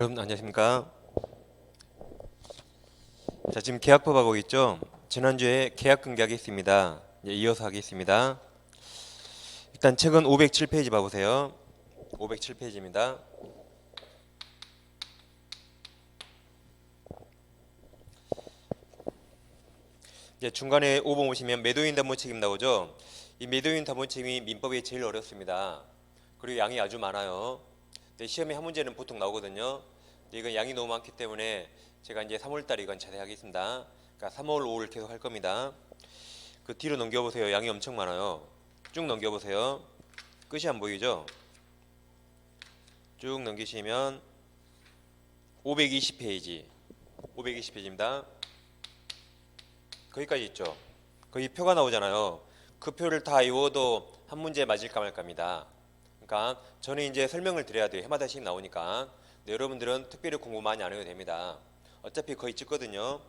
여러분 안녕하십니까? 자, 지금 계약법 하고 있죠? 지난주에 계약 근개하기 있습니다. 이어서 하겠습니다. 일단 책은 507페이지 봐보세요. 507페이지입니다. 이제 중간에 5번 오시면 매도인 담보 책임 나오죠? 이 매도인 담보 책임이 민법이 제일 어렵습니다. 그리고 양이 아주 많아요. 근데 시험에 한 문제는 보통 나오거든요. 근데 이건 양이 너무 많기 때문에 제가 이제 3월달에 이건 자세히 하겠습니다. 그러니까 3월, 5월 계속 할 겁니다. 그 뒤로 넘겨보세요. 양이 엄청 많아요. 쭉 넘겨보세요. 끝이 안 보이죠? 쭉 넘기시면 520페이지 520페이지입니다. 거기까지 있죠. 거기 표가 나오잖아요. 그 표를 다 외워도 한 문제 맞을까 말까입니다. 그러니까 저는 이제 설명을 드려야 돼요. 해마다씩 나오니까. 근데 여러분들은 특별히 공부 많이 안 해도 됩니다. 어차피 거의 찍거든요.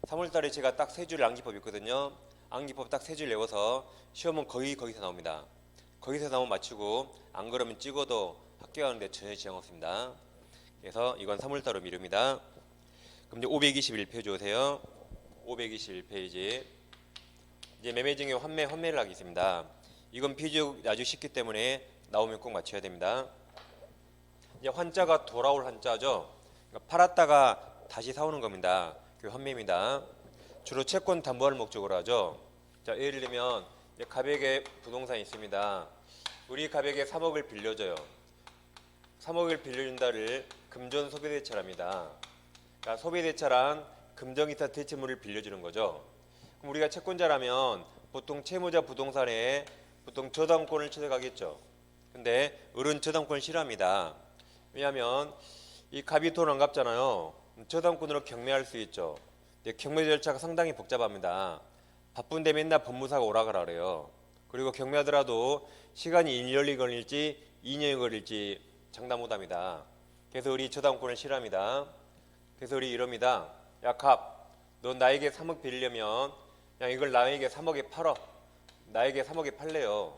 3월달에 제가 딱 세 줄 암기법 있거든요. 암기법 딱 세 줄 외워서 시험은 거의 거기서 나옵니다. 거기서 나오면 맞추고 안 그러면 찍어도 합격하는데 전혀 지장 없습니다. 그래서 이건 3월달로 미룹니다. 그럼 이제 521페이지 오세요. 521페이지 이제 매매증의 환매를 하겠습니다. 이건 비교적 아주 쉽기 때문에 나오면 꼭 맞춰야 됩니다. 이제 환자가 돌아올 환자죠. 그러니까 팔았다가 다시 사오는 겁니다. 그 환매입니다. 주로 채권 담보할 목적으로 하죠. 자, 예를 들면 가백에 부동산이 있습니다. 우리 가백에 3억을 빌려줘요. 3억을 빌려준다를 금전 소비대차랍니다. 그러니까 소비대차란 금전기타 대체물을 빌려주는 거죠. 그럼 우리가 채권자라면 보통 채무자 부동산에 보통 저당권을 찾아가겠죠. 근데 을은 저당권을 싫어합니다. 왜냐하면 이 갑이 돈 안 갚잖아요. 저당권으로 경매할 수 있죠. 근데 경매 절차가 상당히 복잡합니다. 바쁜데 맨날 법무사가 오라가라 그래요. 그리고 경매하더라도 시간이 1년이 걸릴지 2년이 걸릴지 장담 못합니다. 그래서 우리 저당권을 싫어합니다. 그래서 우리 이럽니다. 야 갑, 너 나에게 3억 빌리려면 그냥 이걸 나에게 3억에 팔어. 나에게 3억에 팔래요.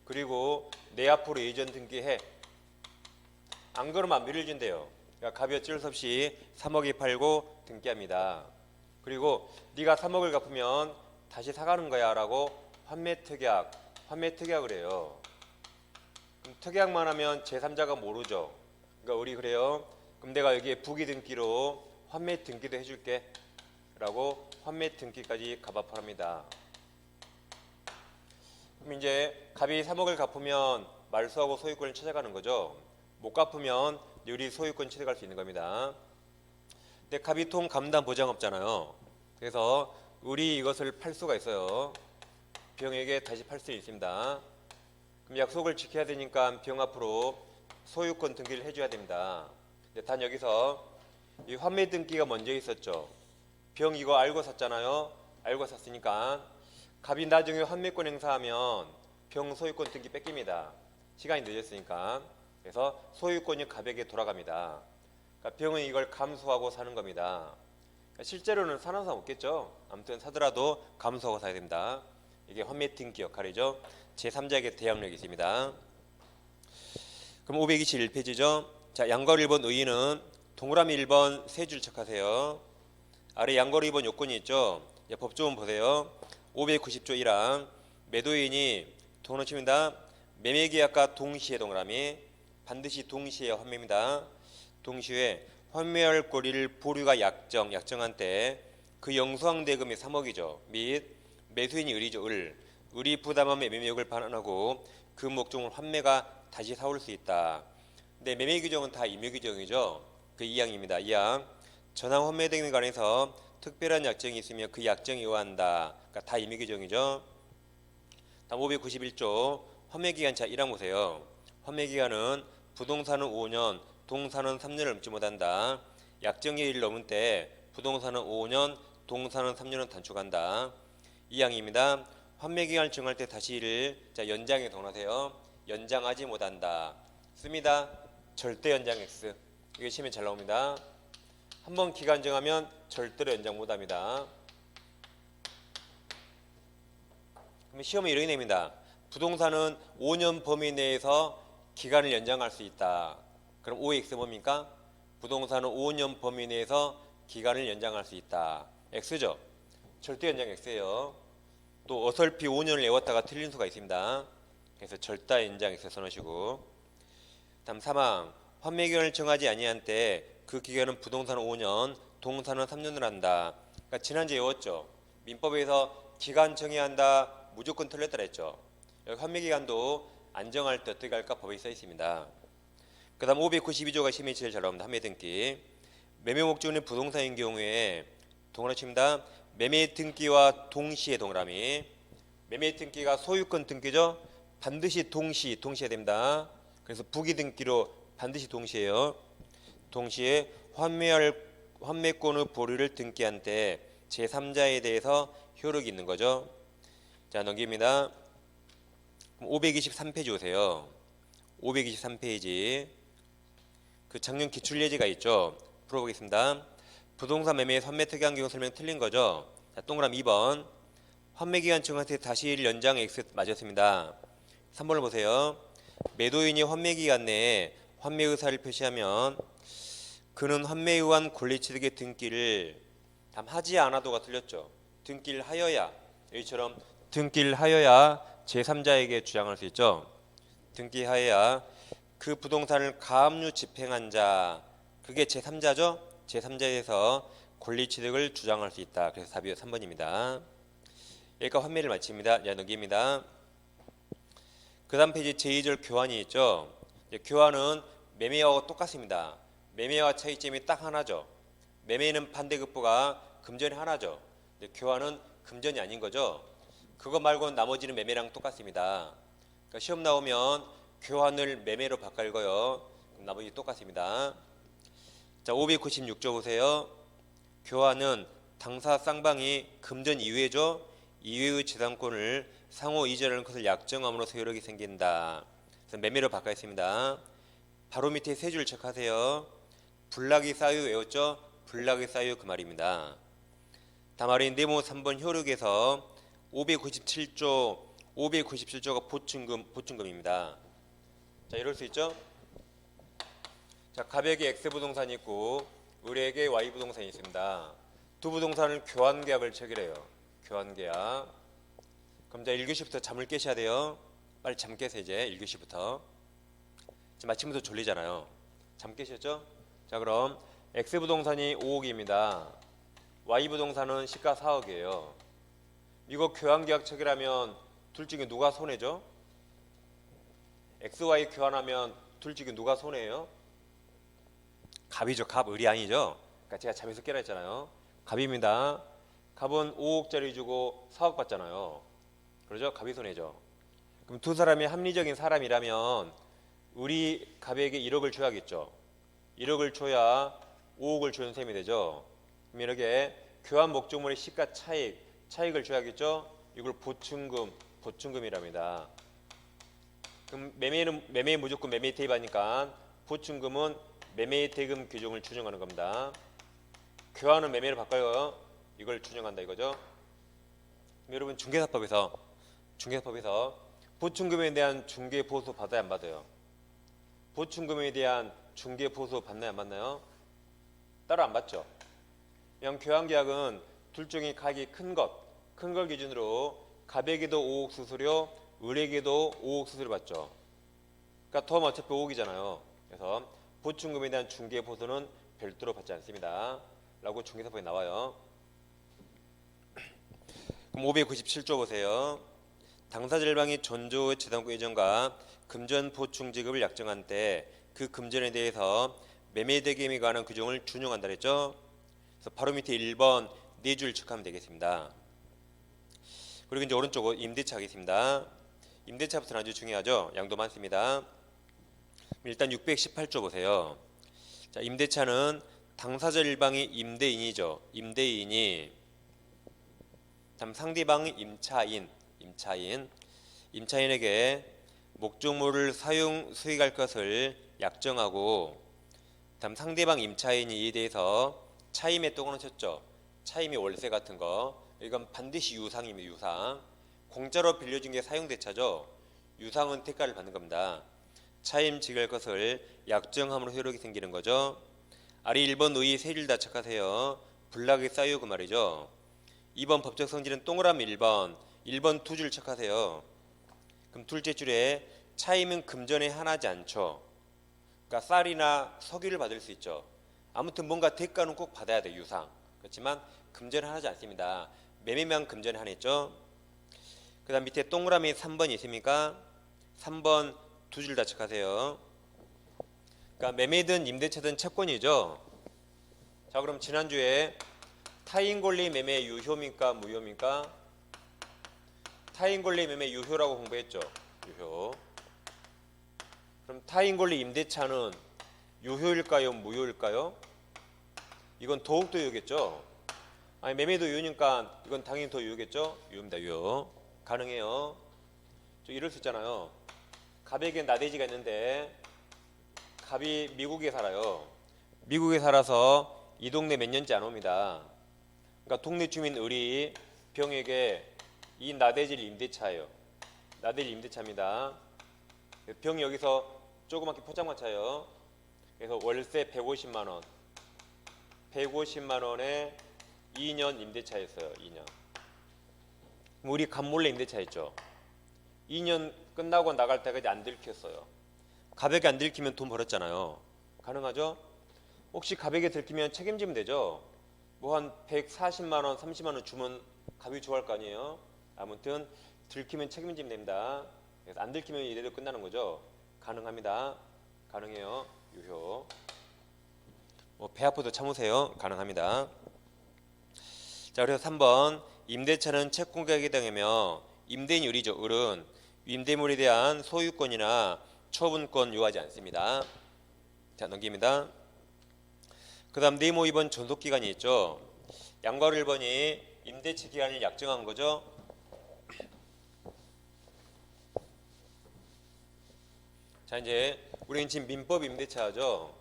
그리고 내 앞으로 예전 등기해. 안 그러면 안 빌려준대요. 그러니까 갑이 어쩔 수 없이 3억에 팔고 등기합니다. 그리고 네가 3억을 갚으면 다시 사가는 거야 라고 환매특약을 해요. 그럼 특약만 하면 제3자가 모르죠. 그러니까 우리 그래요. 그럼 내가 여기에 부기 등기로 환매 등기도 해줄게 라고 환매 등기까지 갑합합니다. 그럼 이제 갑이 3억을 갚으면 말소하고 소유권을 찾아가는 거죠. 못 갚으면 우리 소유권 취득할 수 있는 겁니다. 근데 갑이 통 감단 보장 없잖아요. 그래서 우리 이것을 팔 수가 있어요. 병에게 다시 팔 수 있습니다. 그럼 약속을 지켜야 되니까 병 앞으로 소유권 등기를 해줘야 됩니다. 단 여기서 이 환매 등기가 먼저 있었죠. 병 이거 알고 샀잖아요. 알고 샀으니까 갑이 나중에 환매권 행사하면 병 소유권 등기 뺏깁니다. 시간이 늦었으니까. 그래서 소유권이 갑에게 돌아갑니다. 그러니까 병은 이걸 감수하고 사는 겁니다. 그러니까 실제로는 사는 사람 없겠죠. 아무튼 사더라도 감수하고 사야 됩니다. 이게 환매 등기 역할이죠. 제3자에게 대항력이 있습니다. 그럼 521페이지죠. 자, 양거리 1번 의의는 동그라미 1번 세 줄 척하세요. 아래 양거리 2번 요건이 있죠. 법조문 보세요. 590조 1항 매도인이 돈을 칩니다. 매매계약과 동시에 동그라미 반드시 동시에 환매입니다. 동시에 환매할 권리를 보류가 약정한 때 그 영수항 대금이 3억이죠. 및 매수인이 을이죠. 을이 부담한 매매욕을 반환하고 그 목적으로 환매가 다시 사올 수 있다. 근데 매매 규정은 다 임의 규정이죠. 그 2항입니다. 2항 전항 환매 등에 관해서 특별한 약정이 있으면 그 약정에 의한다. 그러니까 다 임의 규정이죠. 다음 591조 환매기간차 1항 보세요. 환매기간은 부동산은 5년, 동산은 3년을 넘지 못한다. 약정의 1을 넘은 때 부동산은 5년, 동산은 3년을 단축한다. 2항입니다. 환매기간을 정할 때 다시 이를 연장에 동원하세요. 연장하지 못한다. 씁니다. 절대 연장 X. 이게 시험에 잘 나옵니다. 한번 기간 정하면 절대로 연장 못합니다. 그럼 시험에 이렇게 냅니다. 부동산은 5년 범위 내에서 기간을 연장할 수 있다. 그럼 OX 뭡니까? 부동산은 5년 범위 내에서 기간을 연장할 수 있다. X죠. 절대 연장 X예요. 또 어설피 5년을 외웠다가 틀린 수가 있습니다. 그래서 절대 연장 X 써놓으시고. 다음 3항 환매 기간을 정하지 아니한 때 그 기간은 부동산은 5년, 동사는 3년을 한다. 그러니까 지난주에 외웠죠. 민법에서 기간 정해야 한다. 무조건 틀렸다 했죠. 여기 환매 기간도 안 정할 때 어떻게 할까 법에 써 있습니다. 그 다음 592조가 심의 제일 잘 나옵니다. 환매 등기. 매매 목적은 부동산인 경우에 동그라미 칩니다. 매매 등기와 동시에 동그라미. 매매 등기가 소유권 등기죠. 반드시 동시에 됩니다. 그래서 부기 등기로 반드시 동시에요. 동시에 환매권의 보류를 등기한 때 제3자에 대해서 효력이 있는 거죠. 자, 넘깁니다. 523페이지 오세요. 523페이지. 그 작년 기출 예제가 있죠. 풀어보겠습니다. 부동산 매매의 환매 특이한 경우 설명 틀린 거죠. 자, 동그라미 2번. 환매 기간 정할 때 다시 1 연장 X 맞았습니다. 3번을 보세요. 매도인이 환매 기간 내에 환매 의사를 표시하면 그는 환매에 의한 권리취득의 등기를 하지 않아도가 틀렸죠. 등기를 하여야, 여기처럼 등기를 하여야 제3자에게 주장할 수 있죠. 등기하여야 그 부동산을 가압류 집행한 자, 그게 제3자죠. 제3자에서 권리취득을 주장할 수 있다. 그래서 답이 3번입니다. 여기까지 환매를 마칩니다. 이제 넘깁니다. 그 다음 페이지 제2절 교환이 있죠. 교환은 매매와 똑같습니다. 매매와 차이점이 딱 하나죠. 매매는 반대급부가 금전이 하나죠. 교환은 금전이 아닌 거죠. 그거 말고는 나머지는 매매랑 똑같습니다. 그러니까 시험 나오면 교환을 매매로 바꿔요. 그럼 나머지 똑같습니다. 자, 596조 보세요. 교환은 당사 쌍방이 금전 이외죠. 이외의 재산권을 상호 이전하는 것을 약정함으로써 효력이 생긴다. 그래서 매매로 바꿔있습니다. 바로 밑에 세 줄 체크하세요. 불락이 쌓여 외웠죠? 불락이 쌓여 그 말입니다. 다말인 네모 3번 효력에서 597조가 보충금입니다. 자, 이럴 수 있죠? 자, 갑에게 X 부동산이 있고 을에게 Y 부동산이 있습니다. 두 부동산을 교환 계약을 체결해요. 교환 계약. 그럼 자 1교시부터 잠을 깨셔야 돼요. 빨리 잠 깨세요. 이제 1교시부터. 지금 아침부터 졸리잖아요. 잠 깨셨죠? 자, 그럼 X 부동산이 5억입니다. Y 부동산은 시가 4억이에요. 이거 교환 계약 체결하면 둘 중에 누가 손해죠? X, Y 교환하면 둘 중에 누가 손해예요? 갑이죠. 갑, 을이 아니죠. 그러니까 제가 잠에서 깨라 했잖아요. 갑입니다. 갑은 5억짜리 주고 4억 받잖아요. 그러죠? 갑이 손해죠. 그럼 두 사람이 합리적인 사람이라면 우리 갑에게 1억을 줘야겠죠. 1억을 줘야 5억을 주는 셈이 되죠. 그럼 이렇게 교환 목적물의 시가 차익을 줘야겠죠. 이걸 보충금이랍니다. 그럼 매매는 무조건 매매 대입하니까 보충금은 매매 대금 규정을 준용하는 겁니다. 교환은 매매로 바꿔요. 이걸 준용한다 이거죠. 그럼 여러분 중개사법에서 보충금에 대한 중개 보수 받아야 안 받아요? 보충금에 대한 중개 보수 받나요 안 받나요? 따로 안 받죠. 그냥 교환계약은 둘 중에 가격이 큰 걸 기준으로 갑에게도 5억 수수료, 을에게도 5억 수수료 받죠. 그러니까 더하면 어차피 5억이잖아요. 그래서 보충금에 대한 중개 보수는 별도로 받지 않습니다. 라고 중개사법에 나와요. 그럼 597조 보세요. 당사자 일방이 전조 재산권 이전과 금전 보충 지급을 약정한 때 그 금전에 대해서 매매 대금에 관한 규정을 준용한다 그랬죠. 그래서 바로 밑에 1번 4줄 체크하면 되겠습니다. 그리고 이제 오른쪽 임대차 하겠습니다. 임대차부터는 아주 중요하죠. 양도 많습니다. 일단 618조 보세요. 자, 임대차는 당사자 일방이 임대인이죠. 임대인이 다음 상대방이 임차인에게 목적물을 수익할 것을 약정하고 다음 상대방 임차인이 이에 대해서 차임에 또 끊어쳤죠. 차임이 월세 같은 거 이건 반드시 유상입니다. 유상. 공짜로 빌려준 게 사용대차죠. 유상은 대가를 받는 겁니다. 차임 지급할 것을 약정함으로 효력이 생기는 거죠. 아리 1번 의 세 줄 다 착하세요. 불락이 쌓이고 말이죠. 2번 법적 성질은 동그라미 1번 두 줄 착하세요. 그럼 둘째 줄에 차이면 금전에 하나지 않죠. 그러니까 쌀이나 석유를 받을 수 있죠. 아무튼 뭔가 대가는 꼭 받아야 돼, 유상. 그렇지만 금전에 하나지 않습니다. 매매만 금전에 하나있죠. 그 다음 밑에 동그라미 3번 있습니까? 3번 두 줄 다 착하세요. 그러니까 매매든 임대차든 채권이죠. 자, 그럼 지난주에 타인권리 매매 유효입니까? 무효입니까? 타인권리 매매 유효라고 공부했죠. 유효. 그럼 타인권리 임대차는 유효일까요? 무효일까요? 이건 더욱더 유효겠죠. 아니 매매도 유효니까 이건 당연히 더 유효겠죠. 유효입니다. 유효. 가능해요. 저 이럴 수 있잖아요. 갑에게 나대지가 있는데 갑이 미국에 살아요. 미국에 살아서 이 동네 몇 년째 안 옵니다. 그러니까 동네 주민 을이 병에게 이 나대지를 임대차예요. 나대지 임대차입니다. 병이 여기서 조그맣게 포장만 차요. 그래서 월세 150만 원. 150만 원에 2년 임대차였어요. 2년. 우리 갑몰래 임대차였죠. 2년 끝나고 나갈 때까지 안 들켰어요. 갑에게 안 들키면 돈 벌었잖아요. 가능하죠? 혹시 갑에게 들키면 책임지면 되죠. 뭐 한 140만 원, 30만 원 주면 갑이 좋아할 거 아니에요. 아무튼 들키면 책임지면 됩니다. 그래서 안 들키면 이래도 끝나는 거죠. 가능합니다. 가능해요. 유효. 배 아파도 참으세요. 가능합니다. 자, 그래서 3번 임대차는 채권가액에 해당하며 임대인율이죠. 을은 임대물에 대한 소유권이나 처분권 요하지 않습니다. 자, 넘깁니다. 그 다음 네모 2번 존속기간이 있죠. 양괄호 1번이 임대차 기간을 약정한 거죠. 자, 이제 우리는 지금 민법 임대차죠.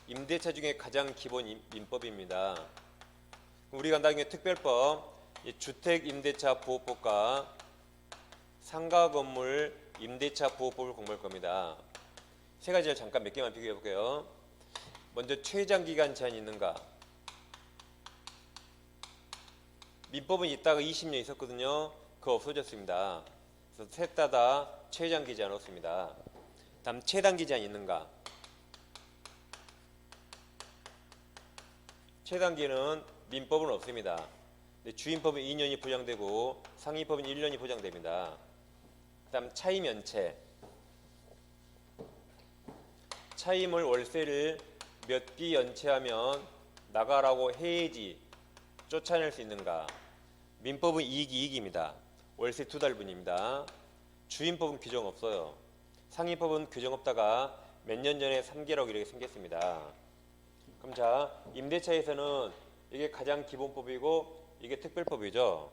임대차 중에 가장 기본 민법입니다. 우리가 나중에 특별법 주택임대차 보호법과 상가건물 임대차 보호법을 공부할 겁니다. 세 가지를 잠깐 몇 개만 비교해 볼게요. 먼저 최장기간 제한이 있는가? 민법은 있다가 20년 있었거든요. 그거 없어졌습니다. 그래서 셋 다 최장기 제한 없습니다. 다음 최단기 제한이 있는가? 최단기는 민법은 없습니다. 주임법은 2년이 보장되고 상위법은 1년이 보장됩니다. 그 다음 차임연체. 차임을 월세를 몇 기 연체하면 나가라고 해야지 쫓아낼 수 있는가? 민법은 2기입니다. 월세 2달분입니다. 주임법은 규정 없어요. 상위법은 규정 없다가 몇 년 전에 3개라고 이렇게 생겼습니다. 그럼 자, 임대차에서는 이게 가장 기본법이고 이게 특별법이죠.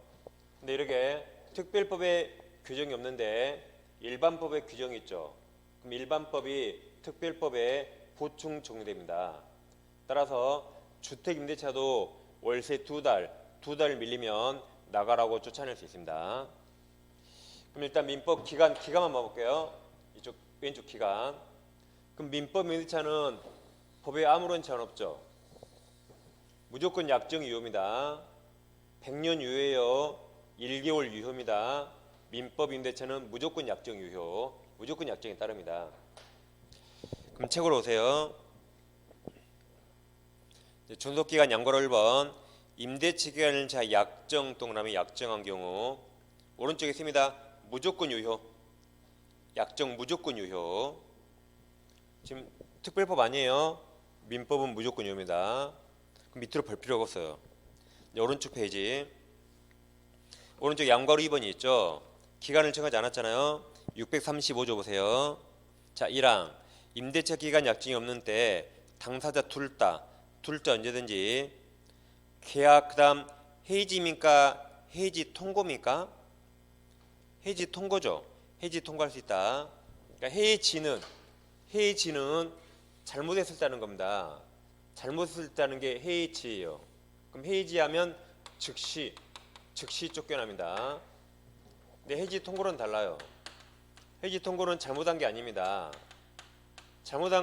근데 이렇게 특별법에 규정이 없는데 일반법에 규정이 있죠. 그럼 일반법이 특별법에 보충 적용됩니다. 따라서 주택임대차도 월세 2달 밀리면 나가라고 쫓아낼 수 있습니다. 그럼 일단 민법 기간만 봐볼게요. 이쪽 왼쪽 기간. 그럼 민법 임대차는 법에 아무런 제한 없죠. 무조건 약정 유효입니다. 100년 유효예요. 1개월 유효입니다. 민법 임대차는 무조건 약정 유효. 무조건 약정에 따릅니다. 그럼 책으로 오세요. 존속기간 양괄호 1번 임대차 기간을 자 약정 동그라미 약정한 경우 오른쪽에 있습니다. 무조건 유효. 약정 무조건 유효. 지금 특별법 아니에요. 민법은 무조건 유효입니다. 그럼 밑으로 볼 필요가 없어요. 오른쪽 페이지. 오른쪽 양괄호 2번이 있죠. 기간을 정하지 않았잖아요. 635조 보세요. 자, 1항 임대차 기간 약정이 없는 때 당사자 둘 다 언제든지 계약 그다음 해지입니까? 해지 통고입니까? 해지 통고죠. 해지 통고할 수 있다. 그러니까 해지는 잘못했을 때는 겁니다. 잘못했을 때는 게 해지예요. 그럼 해지하면 즉시 쫓겨납니다. 근데 해지 통고는 달라요. 해지 통고는 잘못한 게 아닙니다. 잘못한